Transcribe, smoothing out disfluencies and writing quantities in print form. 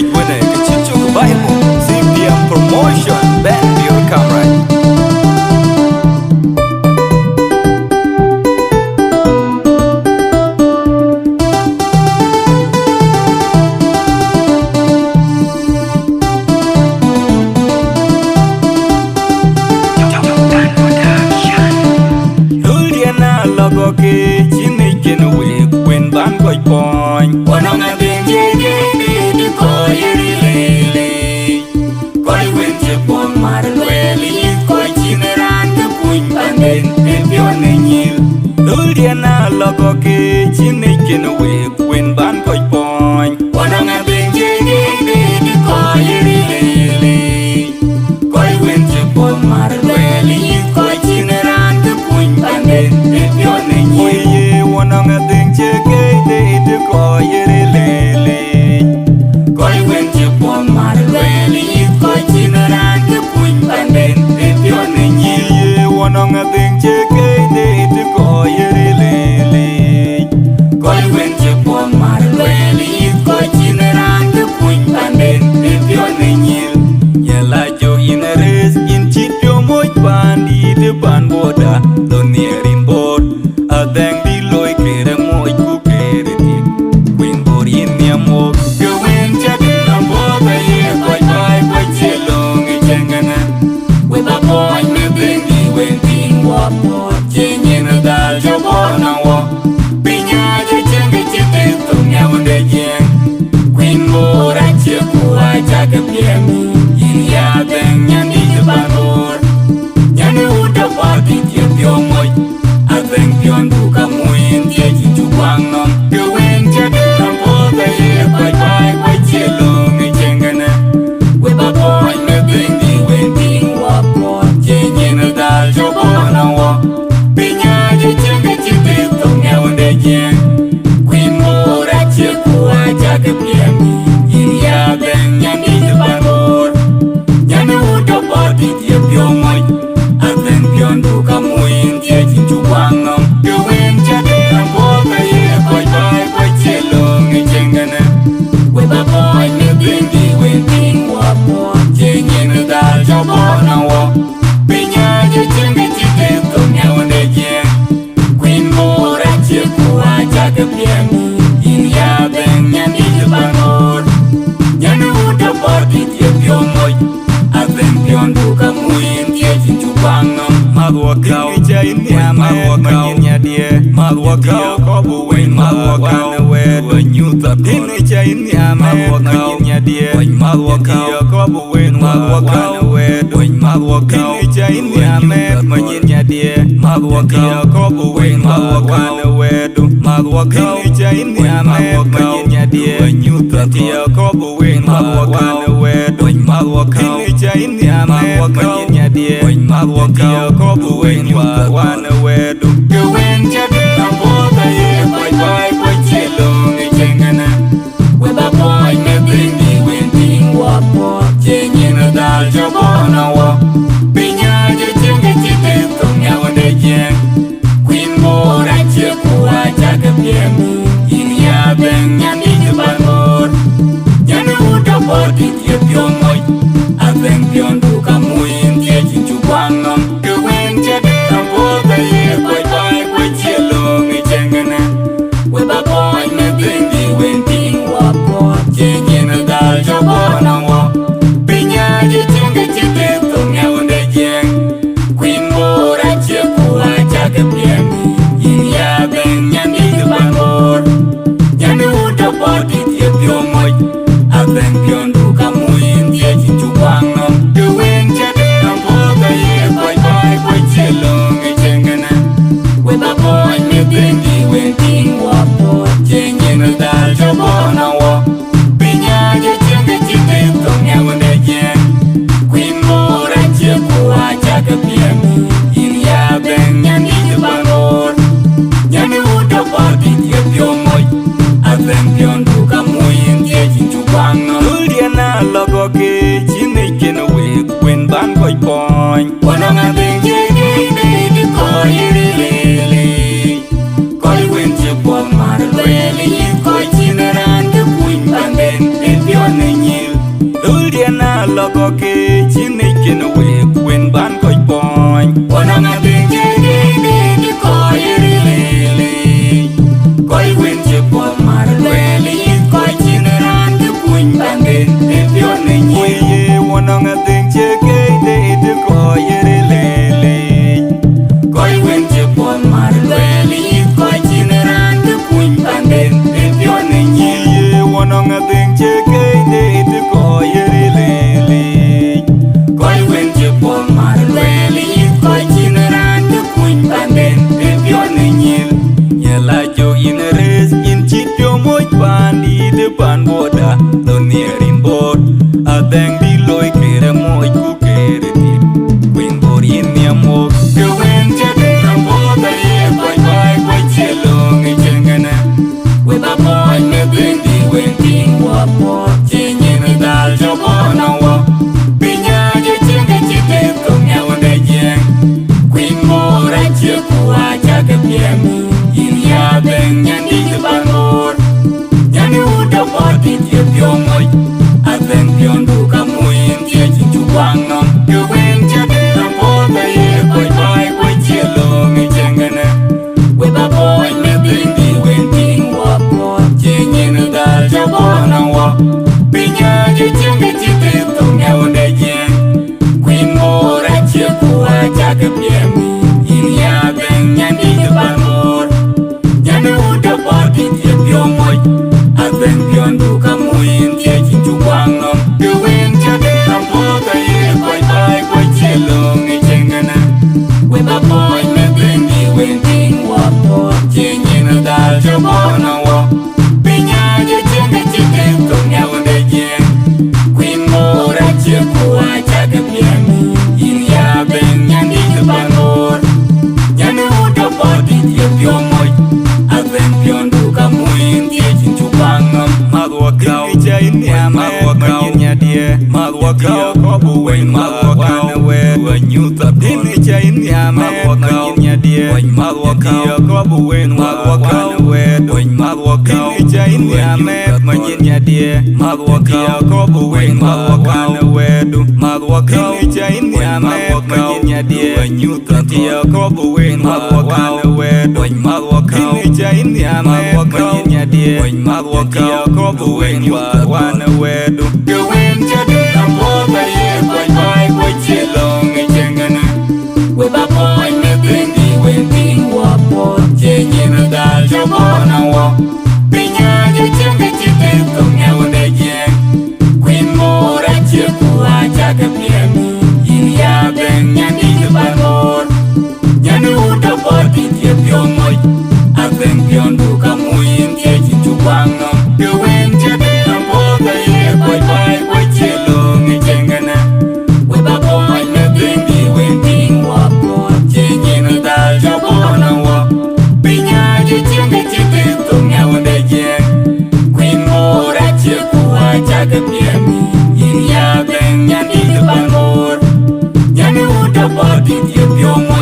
kịch quên này cái chiếc chỗ của Bible CPM Promotion Ben Bill Camera. Logo ke chini kenu we when ban koi point wana na benje di ko yiri lele koi when je pon mar weli koi chineran ke puin banden e pione nyil duldiana logo ke chini kenu we when ban koi point wana na benje di ko yiri lele koi when je pon mar weli koi chineran ke puin banden oye wana nga ding che ke de ko yere lele koi wen che pon mar lele koi chinaran ke puin banden e pione nyi ye wana nga ding che ke de ko yere lele koi wen che pon mar lele koi chinaran ke puin banden e pione nyi yela jo inares in chityo moy bandi de ban boda donierin bod adeng di loy kere moy ku kere ti queen borin mi amor yo wen chade ambo ba ye koy bay koy chelong e chengana we ba boy me ding di wen tin wa mo chenye na dal jo bona wo pinya je chenge chite tung ya wonde yen queen bora che ku a jaga piemi ya deng nyani de banor nyani uda party ti pyo moy adeng pion buka muin dia jinju wang nom ke wen jade ambo ba ye bye bye bye chelong e chengana we ba boy me ding di wen ting wa po chenye na dal jo bona wo pinya je chenge chite tong ya wonde yen queen mora che ku a jaga piemi ya deng nyani de banor nyani uda party ti pyo moy adeng pion buka muin dia jinju wang nom ke wen jade ambo ba ye bye bye bye chelong e chengana we ba boy me ding di wen ting wa po chenye na dal jo bona wo pinya je chenge chite tong ya wonde yen queen mora che ku a jaga piemi ya deng nyani de banor nyani uda party ti pyo moy adeng pion buka muin dia jinju wang nom magwakau magwakau nyadie magwakau ko buwen magwakau na wed nyuta dine chain ya magwakau nyadie magwakau ko buwen magwakau na wed magwakau dine chain ya manyin nyadie magwakau ko buwen magwakau na wed magwakau dine chain ya manyin nyadie nyuta dia ko buwen magwakau na wed magwakau dine chain ya manyin nyadie magwakau ko buwen wana wedu ke wen jade ambo ba ye bye bye bye chelong e chengana we ba boy me bring di wen ting wa po chenye na dal jo bona wo pinya je chenge chite tong ya wonde yen queen mora che ku a jaga piemi ya beng nyani de banor nyani uda body ti pyo moy adeng pion buka muin ti jinju wang nom ke wen jade ambo ba ye loko ke chini ken we when ban koi point wana nga benje de ko yele koi when je po mar lele koi chinaran de kuin bande de pione ye wana nga benje de ko yele koi when je po mar lele koi chinaran de kuin bande de pione ye wana nga benje de ko yele koi when je po mar lele koi chinaran de kuin bande de pione la jo in res in chitio moy pandi de pan boda no nearin bot a dang di loy kere moy ku kere ti queen bor in ya mo ke wen je de am boda ye boy boy chelo ngi chengana we ba boy me ding di wen ting wa po chenye na dal jo bona wa pinya je chenga chite ko nya wonde jeng queen bor a che ku a cha ke piemi ya ben nyandi de banor nyani uda body tie piomoy aven piondu kamuin tie chinchu bangam you wen jade amboda ye boy chelo mi chengana we ba boy me bindi wen ting wa po chenye na dal jabona wa pinya je chenga chite tong ya wonde yen queen mora che ku aja ke piemi ya ben nyandi de banor uda body tie piomoy aven piondu kamuin tie chinchu bangam you wen jade amboda ye boy chelo mi chengana we ba boy me bindi wen ting wa po chenye na dal jabona wa pinya je chenga chite tong ya wonde yen queen mora che ku aja ke piemi ya ben nyandi de banor nyani uda body tie piomoy aven piondu kamuin tie chinchu bangam magwa kau jain ya magwa nya dia magwa kau ko buwen magwa na we nyuta din jain ya magwa nya dia magwa kau ko buwen magwa na we magwa kau jain ya nya dia magwa kau ko buwen magwa na we magwa kau jain ya nya dia nyuta dia ko buwen magwa na we magwa kau jain ya nya dia magwa kau ko buwen magwa na we you wen jade amboda ye boy chelo mi chengana we ba boy me bindi wen ting wa po chenye na dal jabona wa pinya je chenga chite tong ya wonde yen queen mora che ku aja ke piemi ya ben nyandi de banor nyani uda body tie piomoy aven piondu kamuin tie chinchu bangam you wen jade amboda ye boy chelo mi chengana we ba boy me bindi wen ting wa po chenye na dal jabona wa pinya je chenga chite tong ya wonde yen queen mora che ku aja ke piemi ya ben nyandi de banor nyani uda body tie piomoy